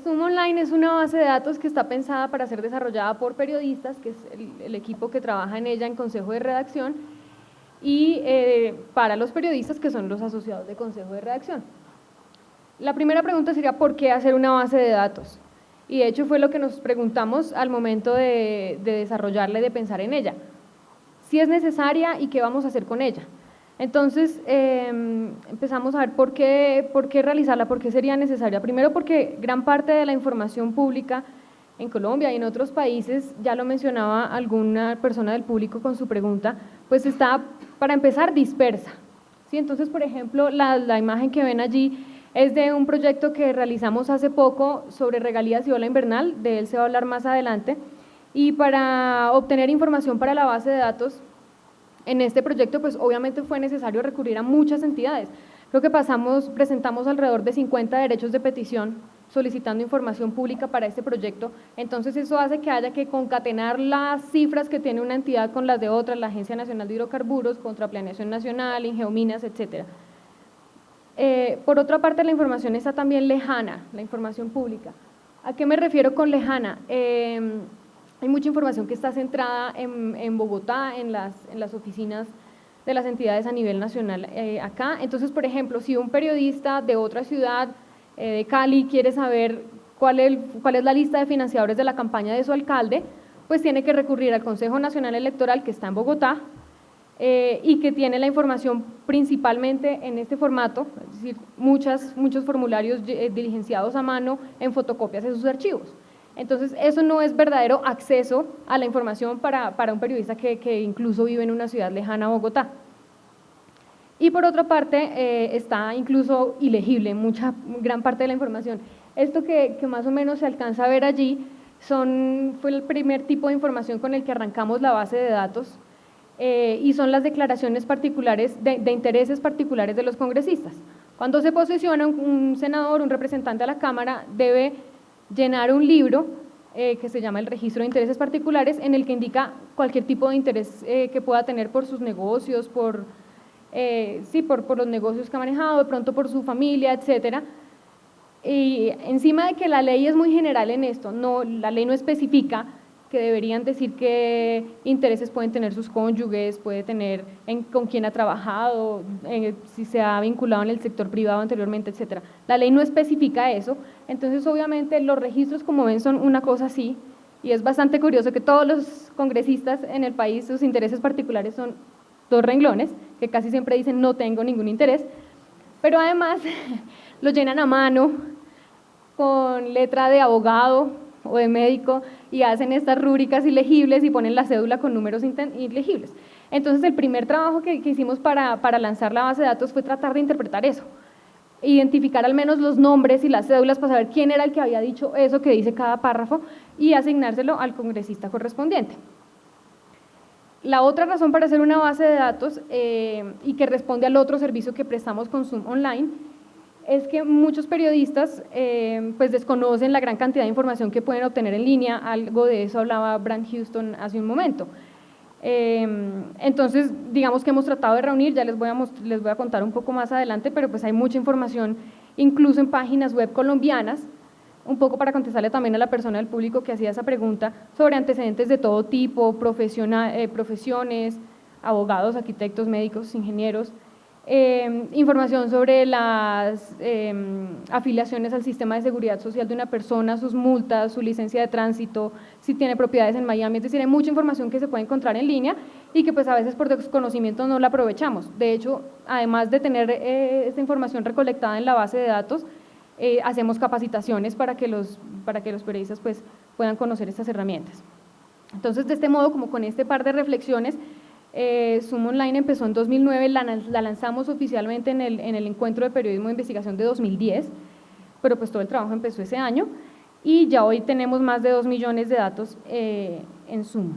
Zoom Online es una base de datos que está pensada para ser desarrollada por periodistas, que es el equipo que trabaja en ella en consejo de redacción, y para los periodistas que son los asociados de consejo de redacción. La primera pregunta sería ¿por qué hacer una base de datos? Y de hecho fue lo que nos preguntamos al momento de desarrollarla y de pensar en ella. Si es necesaria y qué vamos a hacer con ella. Entonces empezamos a ver por qué realizarla, por qué sería necesaria. Primero porque gran parte de la información pública en Colombia y en otros países, ya lo mencionaba alguna persona del público con su pregunta, pues está, para empezar, dispersa. ¿Sí? Entonces, por ejemplo, la imagen que ven allí es de un proyecto que realizamos hace poco sobre regalías y ola invernal, de él se va a hablar más adelante, y para obtener información para la base de datos, en este proyecto pues obviamente fue necesario recurrir a muchas entidades. Creo que presentamos alrededor de 50 derechos de petición solicitando información pública para este proyecto, entonces eso hace que haya que concatenar las cifras que tiene una entidad con las de otra, la Agencia Nacional de Hidrocarburos, Contraplaneación Nacional, Ingeominas, etcétera. Por otra parte, la información está también lejana, la información pública. ¿A qué me refiero con lejana? Hay mucha información que está centrada en Bogotá, en las oficinas de las entidades a nivel nacional acá. Entonces, por ejemplo, si un periodista de otra ciudad, de Cali, quiere saber cuál es la lista de financiadores de la campaña de su alcalde, pues tiene que recurrir al Consejo Nacional Electoral, que está en Bogotá, y que tiene la información principalmente en este formato, es decir, muchos formularios diligenciados a mano en fotocopias de sus archivos. Entonces, eso no es verdadero acceso a la información para un periodista que incluso vive en una ciudad lejana a Bogotá. Y por otra parte, está incluso ilegible gran parte de la información. Esto que más o menos se alcanza a ver allí fue el primer tipo de información con el que arrancamos la base de datos, y son las declaraciones particulares de intereses particulares de los congresistas. Cuando se posesiona un senador, un representante a la Cámara, debe llenar un libro que se llama el registro de intereses particulares, en el que indica cualquier tipo de interés que pueda tener por sus negocios, por los negocios que ha manejado, de pronto por su familia, etcétera. Y encima de que la ley es muy general en esto, la ley no especifica que deberían decir qué intereses pueden tener sus cónyuges, puede tener con quién ha trabajado, si se ha vinculado en el sector privado anteriormente, etcétera. La ley no especifica eso, entonces obviamente los registros, como ven, son una cosa así, y es bastante curioso que todos los congresistas en el país, sus intereses particulares son 2 renglones, que casi siempre dicen no tengo ningún interés, pero además lo llenan a mano, con letra de abogado o de médico, y hacen estas rúbricas ilegibles y ponen la cédula con números ilegibles. Entonces el primer trabajo que hicimos para lanzar la base de datos fue tratar de interpretar eso, identificar al menos los nombres y las cédulas para saber quién era el que había dicho eso que dice cada párrafo y asignárselo al congresista correspondiente. La otra razón para hacer una base de datos y que responde al otro servicio que prestamos con Zoom Online es que muchos periodistas pues desconocen la gran cantidad de información que pueden obtener en línea, algo de eso hablaba Brand Houston hace un momento. Entonces, digamos que hemos tratado de reunir, ya les voy a contar un poco más adelante, pero pues hay mucha información, incluso en páginas web colombianas, un poco para contestarle también a la persona del público que hacía esa pregunta, sobre antecedentes de todo tipo, profesiones, abogados, arquitectos, médicos, ingenieros, información sobre las afiliaciones al sistema de seguridad social de una persona, sus multas, su licencia de tránsito, si tiene propiedades en Miami, es decir, hay mucha información que se puede encontrar en línea y que pues a veces por desconocimiento no la aprovechamos. De hecho, además de tener esta información recolectada en la base de datos, hacemos capacitaciones para que los periodistas pues puedan conocer estas herramientas. Entonces, de este modo, como con este par de reflexiones, Zoom Online empezó en 2009, la lanzamos oficialmente en el Encuentro de Periodismo de Investigación de 2010, pero pues todo el trabajo empezó ese año y ya hoy tenemos más de 2 millones de datos en Zoom.